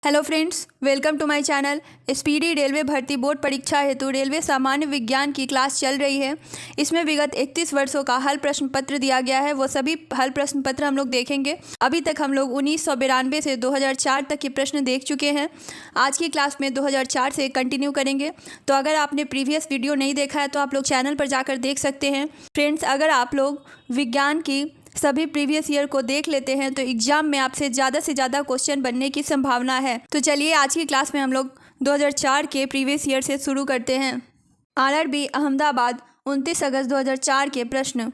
Hello friends, welcome to my channel. Speedy railway भर्ती board परीक्षा हेतु रेलवे सामान्य विज्ञान की क्लास चल रही है। इसमें विगत 31 वर्षों का हल प्रश्न पत्र दिया गया है। वो सभी हल प्रश्न पत्र हम लोग देखेंगे। अभी तक हम लोग 1992 से 2004 तक के प्रश्न देख चुके हैं। आज की क्लास में 2004 से कंटिन्यू करेंगे। तो अगर आपने प्रीवियस वीडियो नहीं देखा है तो आप लोग चैनल पर जाकर देख सकते हैं। फ्रेंड्स, अगर आप लोग विज्ञान की सभी प्रीवियस ईयर को देख लेते हैं तो एग्जाम में आपसे ज़्यादा से ज़्यादा क्वेश्चन बनने की संभावना है। तो चलिए आज की क्लास में हम लोग 2004 के प्रीवियस ईयर से शुरू करते हैं। आरआरबी अहमदाबाद 29 अगस्त 2004 के प्रश्न।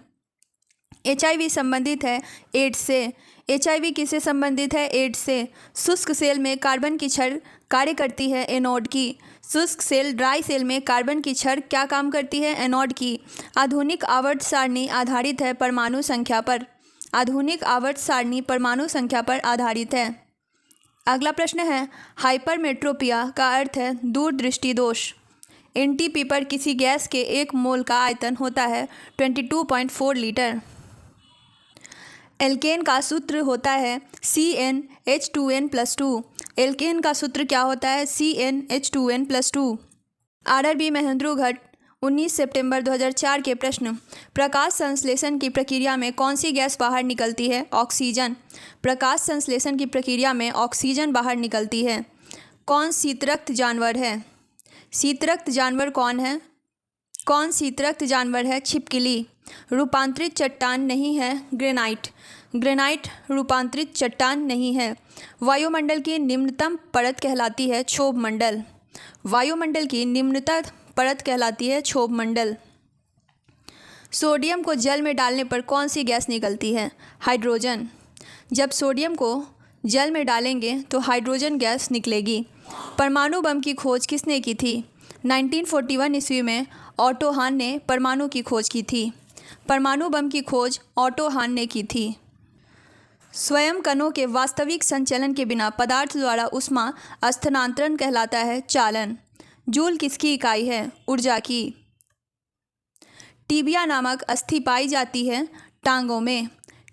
HIV संबंधित है एड्स से। HIV किससे संबंधित है? एड्स से। शुष्क सेल में कार्बन की छड़ कार्य करती है एनोड की। शुष्क सेल ड्राई सेल में कार्बन की छड़ क्या काम करती है? एनोड की। आधुनिक आवर्त सारणी आधारित है परमाणु संख्या पर। आधुनिक आवर्त सारणी परमाणु संख्या पर आधारित है। अगला प्रश्न है, हाइपरमेट्रोपिया का अर्थ है दूरदृष्टि दोष। NTP पर किसी गैस के 1 मोल का आयतन होता है 22.4 लीटर। एल्केन का सूत्र होता है CnH2n+2। एल्केन का सूत्र क्या होता है? CnH2n+2। आरआरबी महेंद्रगढ़ 19 सितंबर 2004 के प्रश्न। प्रकाश संश्लेषण की प्रक्रिया में कौन सी गैस बाहर निकलती है? ऑक्सीजन। प्रकाश संश्लेषण की प्रक्रिया में ऑक्सीजन बाहर निकलती है। कौन शीतरक्त जानवर है? शीतरक्त जानवर कौन है? कौन शीतरक्त जानवर है? छिपकली। रूपांतरित चट्टान नहीं है ग्रेनाइट। ग्रेनाइट रूपांतरित चट्टान नहीं है। वायुमंडल की निम्नतम परत कहलाती है क्षोभ मंडल। वायुमंडल की निम्नतम परत कहलाती है क्षोभ मंडल। सोडियम को जल में डालने पर कौन सी गैस निकलती है? हाइड्रोजन। जब सोडियम को जल में डालेंगे तो हाइड्रोजन गैस निकलेगी। परमाणु बम की खोज किसने की थी? 1941 ईस्वी में ऑटो हान ने परमाणु की खोज की थी। परमाणु बम की खोज ऑटो हान ने की थी। स्वयं कणों के वास्तविक संचलन के बिना पदार्थ द्वारा ऊष्मा स्थानांतरण कहलाता है चालन। जूल किसकी इकाई है? ऊर्जा की। टीबिया नामक अस्थि पाई जाती है टांगों में।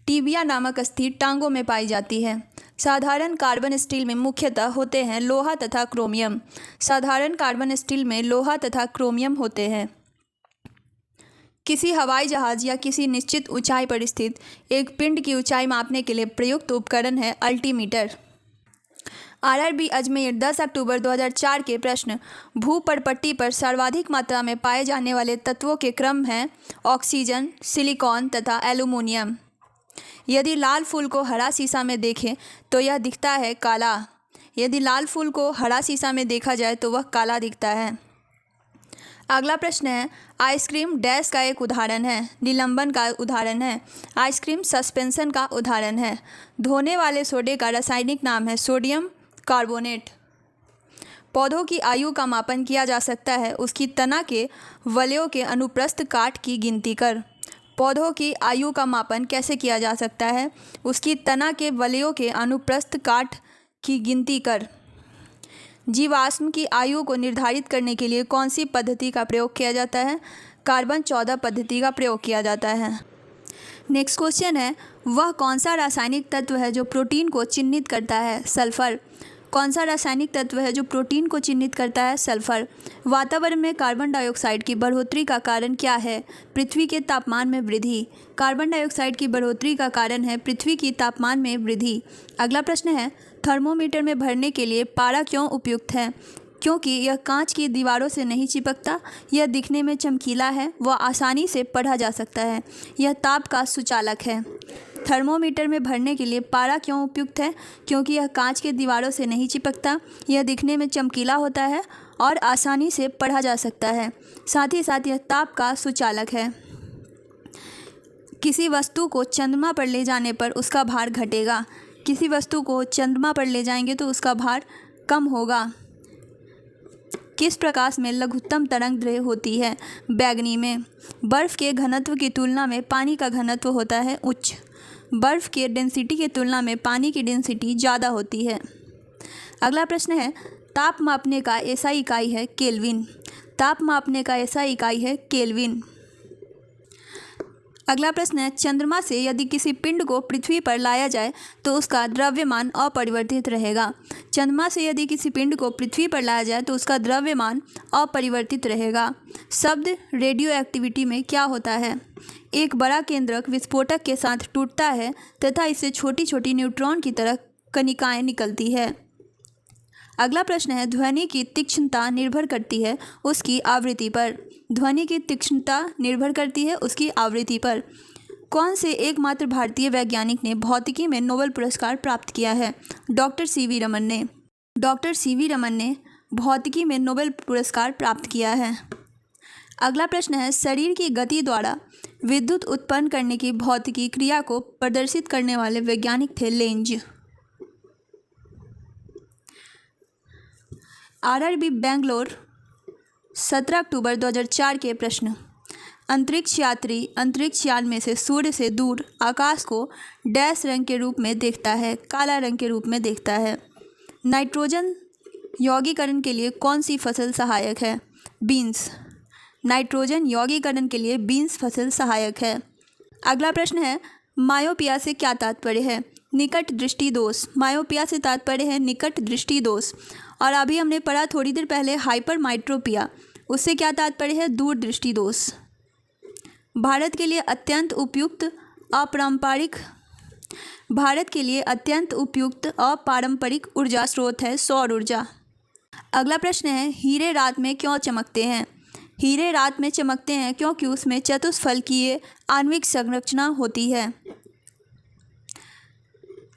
टीबिया नामक अस्थि टांगों में पाई जाती है। साधारण कार्बन स्टील में मुख्यतः होते हैं लोहा तथा क्रोमियम। साधारण कार्बन स्टील में लोहा तथा क्रोमियम होते हैं। किसी हवाई जहाज या किसी निश्चित ऊंचाई पर स्थित एक पिंड की ऊंचाई मापने के लिए प्रयुक्त उपकरण है अल्टीमीटर। आरआरबी अजमेर 10 अक्टूबर 2004 के प्रश्न। भूपटपट्टी पर सर्वाधिक मात्रा में पाए जाने वाले तत्वों के क्रम हैं ऑक्सीजन, सिलिकॉन तथा एल्यूमिनियम। यदि लाल फूल को हरा शीशा में देखें तो यह दिखता है काला। यदि लाल फूल को हरा शीशा में देखा जाए तो वह काला दिखता है। अगला प्रश्न है, आइसक्रीम डैश का एक उदाहरण है? निलंबन का उदाहरण है। आइसक्रीम सस्पेंशन का उदाहरण है। धोने वाले सोडे का रासायनिक नाम है सोडियम कार्बोनेट। पौधों की आयु का मापन किया जा सकता है उसकी तना के वलयों के अनुप्रस्थ काट की गिनती कर। पौधों की आयु का मापन कैसे किया जा सकता है? उसकी तना के वलयों के अनुप्रस्थ काट की गिनती कर। जीवाश्म की आयु को निर्धारित करने के लिए कौन सी पद्धति का प्रयोग किया जाता है? कार्बन 14 पद्धति का प्रयोग किया जाता है। नेक्स्ट क्वेश्चन है, वह कौन सा रासायनिक तत्व है जो प्रोटीन को चिह्नित करता है? सल्फर। कौन सा रासायनिक तत्व है जो प्रोटीन को चिह्नित करता है? सल्फर। वातावरण में कार्बन डाइऑक्साइड की बढ़ोतरी का कारण क्या है? पृथ्वी के तापमान में वृद्धि। कार्बन डाइऑक्साइड की बढ़ोतरी का कारण है पृथ्वी की तापमान में वृद्धि। अगला प्रश्न है, थर्मोमीटर में भरने के लिए पारा क्यों उपयुक्त है? क्योंकि यह कांच की दीवारों से नहीं चिपकता, यह दिखने में चमकीला है, वह आसानी से पढ़ा जा सकता है, यह ताप का सुचालक है। थर्मोमीटर में भरने के लिए पारा क्यों उपयुक्त है? क्योंकि यह कांच के दीवारों से नहीं चिपकता, यह दिखने में चमकीला होता है और आसानी से पढ़ा जा सकता है, साथ ही साथ यह ताप का सुचालक है। किसी वस्तु को चंद्रमा पर ले जाने पर उसका भार घटेगा। किसी वस्तु को चंद्रमा पर ले जाएंगे तो उसका भार कम होगा। किस प्रकाश में लघुत्तम तरंगदैर्घ्य होती है? बैंगनी में। बर्फ़ के घनत्व की तुलना में पानी का घनत्व होता है उच्च। बर्फ़ के डेंसिटी की तुलना में पानी की डेंसिटी ज़्यादा होती है। अगला प्रश्न है, ताप मापने का SI इकाई है केल्विन। ताप मापने का SI इकाई है केल्विन। अगला प्रश्न है, चंद्रमा से यदि किसी पिंड को पृथ्वी पर लाया जाए तो उसका द्रव्यमान अपरिवर्तित रहेगा। चंद्रमा से यदि किसी पिंड को पृथ्वी पर लाया जाए तो उसका द्रव्यमान अपरिवर्तित रहेगा। शब्द रेडियो एक्टिविटी में क्या होता है? एक बड़ा केंद्रक विस्फोटक के साथ टूटता है तथा इससे छोटी छोटी न्यूट्रॉन की तरह कणिकाएं निकलती है। अगला प्रश्न है, ध्वनि की तीक्ष्णता निर्भर करती है उसकी आवृत्ति पर। ध्वनि की तीक्ष्णता निर्भर करती है उसकी आवृत्ति पर। कौन से एकमात्र भारतीय वैज्ञानिक ने भौतिकी में नोबेल पुरस्कार प्राप्त किया है? डॉक्टर सीवी रमन ने। डॉक्टर सीवी रमन ने भौतिकी में नोबेल पुरस्कार प्राप्त किया है। अगला प्रश्न है, शरीर की गति द्वारा विद्युत उत्पन्न करने की भौतिकी क्रिया को प्रदर्शित करने वाले वैज्ञानिक थे लेंज। आरआरबी बेंगलोर 17 अक्टूबर 2004 के प्रश्न, अंतरिक्ष यात्री अंतरिक्ष यान में से सूर्य से दूर आकाश को डैश रंग के रूप में देखता है, काला रंग के रूप में देखता है। नाइट्रोजन यौगीकरण के लिए कौन सी फसल सहायक है? बीन्स। नाइट्रोजन यौगीकरण के लिए बीन्स फसल सहायक है। अगला प्रश्न है, मायोपिया से क्या तात्पर्य है? निकट दृष्टि दोष। मायोपिया से तात्पर्य है निकट दृष्टि दोष। और अभी हमने पढ़ा थोड़ी देर पहले हाइपरमाइट्रोपिया, उससे क्या तात्पर्य है? दूर दृष्टि दोष। भारत के लिए अत्यंत उपयुक्त अपारंपरिक ऊर्जा स्रोत है सौर ऊर्जा। अगला प्रश्न है, हीरे रात में क्यों चमकते हैं? हीरे रात में चमकते हैं क्योंकि उसमें चतुष्फलकीय आणविक संरचना होती है।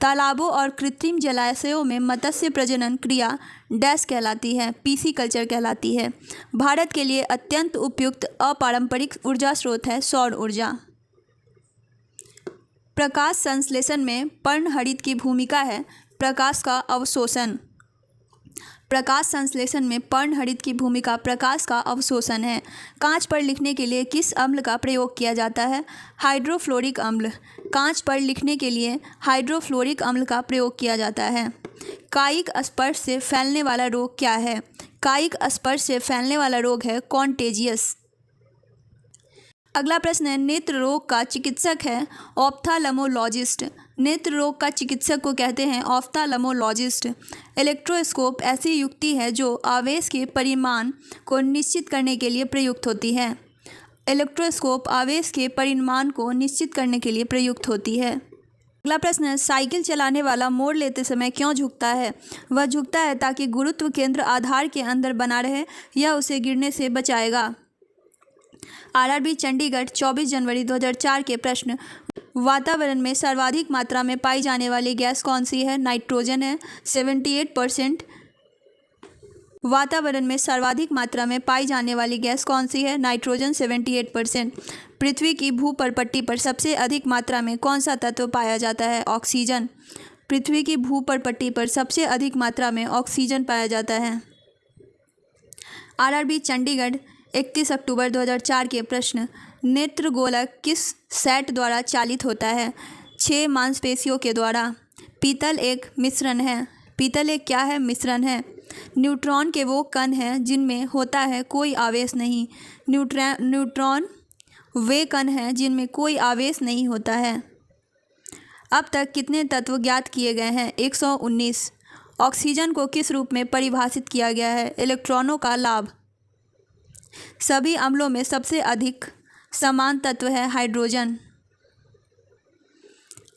तालाबों और कृत्रिम जलाशयों में मत्स्य प्रजनन क्रिया डैश कहलाती है, पीसी कल्चर कहलाती है। भारत के लिए अत्यंत उपयुक्त अपारंपरिक ऊर्जा स्रोत है सौर ऊर्जा। प्रकाश संश्लेषण में पर्णहरित की भूमिका है प्रकाश का अवशोषण। प्रकाश संश्लेषण में पर्णहरित की भूमिका प्रकाश का अवशोषण है। कांच पर लिखने के लिए किस अम्ल का प्रयोग किया जाता है? हाइड्रोफ्लोरिक अम्ल। कांच पर लिखने के लिए हाइड्रोफ्लोरिक अम्ल का प्रयोग किया जाता है। कायिक स्पर्श से फैलने वाला रोग क्या है? कायिक स्पर्श से फैलने वाला रोग है कॉन्टेजियस। अगला प्रश्न है, नेत्र रोग का चिकित्सक है ऑप्थाल्मोलॉजिस्ट। नेत्र रोग का चिकित्सक को कहते हैं ऑप्थाल्मोलॉजिस्ट। इलेक्ट्रोस्कोप ऐसी युक्ति है जो आवेश के परिमाण को निश्चित करने के लिए प्रयुक्त होती है। इलेक्ट्रोस्कोप आवेश के परिमाण को निश्चित करने के लिए प्रयुक्त होती है। अगला प्रश्न है, साइकिल चलाने वाला मोड़ लेते समय क्यों झुकता है? वह झुकता है ताकि गुरुत्व केंद्र आधार के अंदर बना रहे, यह उसे गिरने से बचाएगा। आरआरबी चंडीगढ़ 24 जनवरी 2004 के प्रश्न, वातावरण में सर्वाधिक मात्रा में पाई जाने वाली गैस कौन सी है? नाइट्रोजन है 78%। वातावरण में सर्वाधिक मात्रा में पाई जाने वाली गैस कौन सी है? नाइट्रोजन 78%। पृथ्वी की भूपर्पट्टी पर सबसे अधिक मात्रा में कौन सा तत्व पाया जाता है? ऑक्सीजन। पृथ्वी की भूपर्पट्टी पर सबसे अधिक मात्रा में ऑक्सीजन पाया जाता है। आरआरबी चंडीगढ़ 31 अक्टूबर 2004 के प्रश्न, नेत्रगोलक किस सेट द्वारा चालित होता है? 6 मांसपेशियों के द्वारा। पीतल एक मिश्रण है। पीतल एक क्या है? मिश्रण है। न्यूट्रॉन के वो कण हैं जिनमें होता है कोई आवेश नहीं। न्यूट्रॉन वे कण हैं जिनमें कोई आवेश नहीं होता है। अब तक कितने तत्व ज्ञात किए गए हैं? 119। ऑक्सीजन को किस रूप में परिभाषित किया गया है? इलेक्ट्रॉनों का लाभ। सभी अम्लों में सबसे अधिक समान तत्व है हाइड्रोजन।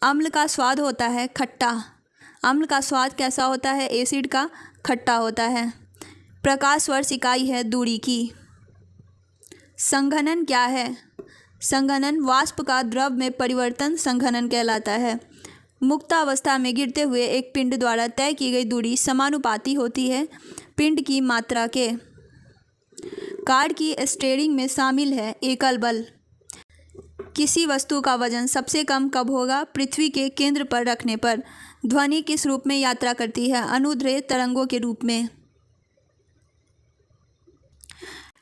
अम्ल का स्वाद होता है खट्टा। अम्ल का स्वाद कैसा होता है? एसिड का खट्टा होता है। प्रकाश वर्ष इकाई है दूरी की। संघनन क्या है? संघनन वाष्प का द्रव में परिवर्तन संघनन कहलाता है। मुक्तावस्था में गिरते हुए एक पिंड द्वारा तय की गई दूरी समानुपाती होती है पिंड की मात्रा के। कार की स्टीयरिंग में शामिल है एकल बल। किसी वस्तु का वजन सबसे कम कब होगा? पृथ्वी के केंद्र पर रखने पर। ध्वनि किस रूप में यात्रा करती है? अनुदैर्ध्य तरंगों के रूप में।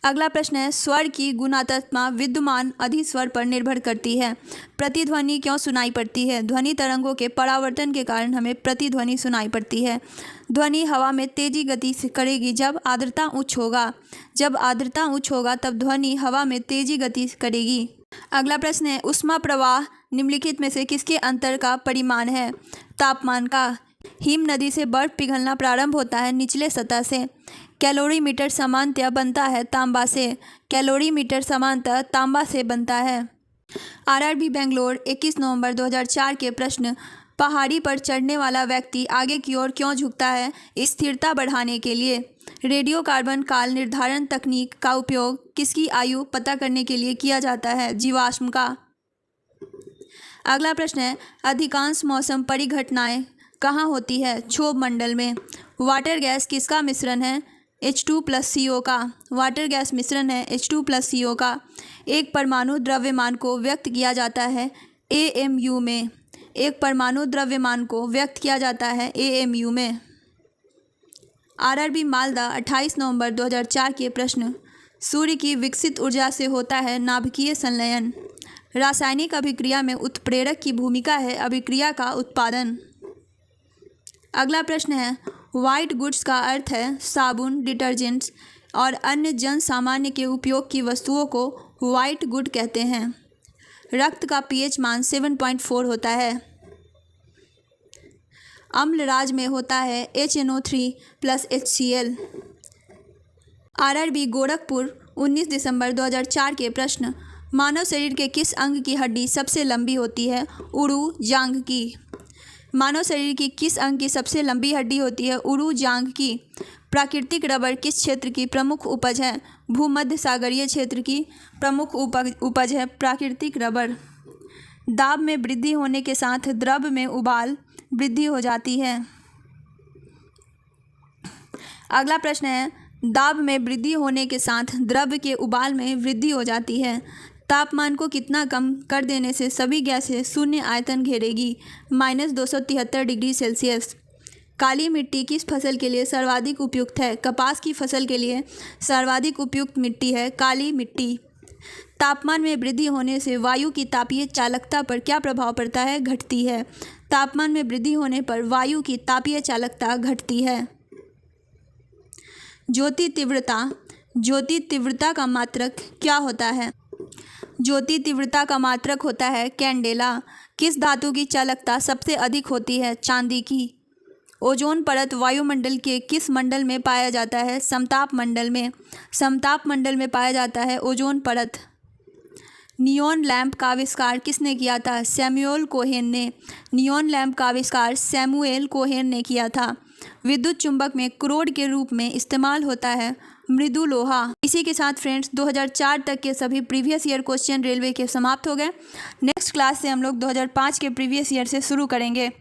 अगला प्रश्न है, स्वर की गुणात्मकता विद्यमान अधिस्वर पर निर्भर करती है। प्रतिध्वनि क्यों सुनाई पड़ती है? ध्वनि तरंगों के परावर्तन के कारण हमें प्रतिध्वनि सुनाई पड़ती है। ध्वनि हवा में तेजी गति से करेगी जब आर्द्रता उच्च होगा। जब आर्द्रता उच्च होगा तब ध्वनि हवा में तेजी गति करेगी। अगला प्रश्न है, ऊष्मा प्रवाह निम्नलिखित में से किसके अंतर का परिमाण है? तापमान का। हिम नदी से बर्फ पिघलना प्रारंभ होता है निचले सतह से। कैलोरीमीटर सामान्यतः बनता है तांबा से। कैलोरीमीटर सामान्यतः तांबा से बनता है। आरआरबी बेंगलोर 21 नवंबर 2004 के प्रश्न, पहाड़ी पर चढ़ने वाला व्यक्ति आगे की ओर क्यों झुकता है? स्थिरता बढ़ाने के लिए। रेडियो कार्बन काल निर्धारण तकनीक का उपयोग किसकी आयु पता करने के लिए किया जाता है? जीवाश्म का। अगला प्रश्न है, अधिकांश मौसम परिघटनाएं कहाँ होती है? क्षोभ मंडल में। वाटर गैस किसका मिश्रण है? H2+CO का। वाटर गैस मिश्रण है H2+CO का। एक परमाणु द्रव्यमान को व्यक्त किया जाता है AMU में। एक परमाणु द्रव्यमान को व्यक्त किया जाता है AMU में। आरआरबी मालदा 28 नवंबर 2004 के प्रश्न, सूर्य की विकसित ऊर्जा से होता है नाभिकीय संलयन। रासायनिक अभिक्रिया में उत्प्रेरक की भूमिका है अभिक्रिया का उत्पादन। अगला प्रश्न है, वाइट गुड्स का अर्थ है साबुन, डिटर्जेंट्स और अन्य जन सामान्य के उपयोग की वस्तुओं को वाइट गुड कहते हैं। रक्त का पीएच मान 7.4 होता है। अम्लराज में होता है HNO3+HCl। आरआरबी गोरखपुर 19 दिसंबर 2004 के प्रश्न, मानव शरीर के किस अंग की हड्डी सबसे लंबी होती है? उरु जांघ की। मानव शरीर की किस अंग की सबसे लंबी हड्डी होती है? उरु जांघ की। प्राकृतिक रबर किस क्षेत्र की प्रमुख उपज है? भूमध्य सागरीय क्षेत्र की प्रमुख उपज है प्राकृतिक रबर। दाब में वृद्धि होने के साथ द्रव में उबाल वृद्धि हो जाती है। अगला प्रश्न है, दाब में वृद्धि होने के साथ द्रव के उबाल में वृद्धि हो जाती है। तापमान को कितना कम कर देने से सभी गैसें शून्य आयतन घेरेगी? -273 डिग्री सेल्सियस। काली मिट्टी किस फसल के लिए सर्वाधिक उपयुक्त है? कपास की फसल के लिए सर्वाधिक उपयुक्त मिट्टी है काली मिट्टी। तापमान में वृद्धि होने से वायु की तापीय चालकता पर क्या प्रभाव पड़ता है? घटती है। तापमान में वृद्धि होने पर वायु की तापीय चालकता घटती है। ज्योति तीव्रता का मात्रक क्या होता है? ज्योति तीव्रता का मात्रक होता है कैंडेला। किस धातु की चालकता सबसे अधिक होती है? चांदी की। ओजोन परत वायुमंडल के किस मंडल में पाया जाता है? समताप मंडल में। समताप मंडल में पाया जाता है ओजोन परत। नियॉन लैंप का आविष्कार किसने किया था? सैमुअल कोहेन ने। नियॉन लैंप का आविष्कार सैमुएल कोहेन ने किया था। विद्युत चुंबक में क्रोड के रूप में इस्तेमाल होता है मृदु लोहा। इसी के साथ फ्रेंड्स 2004 तक के सभी प्रीवियस ईयर क्वेश्चन रेलवे के समाप्त हो गए। नेक्स्ट क्लास से हम लोग 2005 के प्रीवियस ईयर से शुरू करेंगे।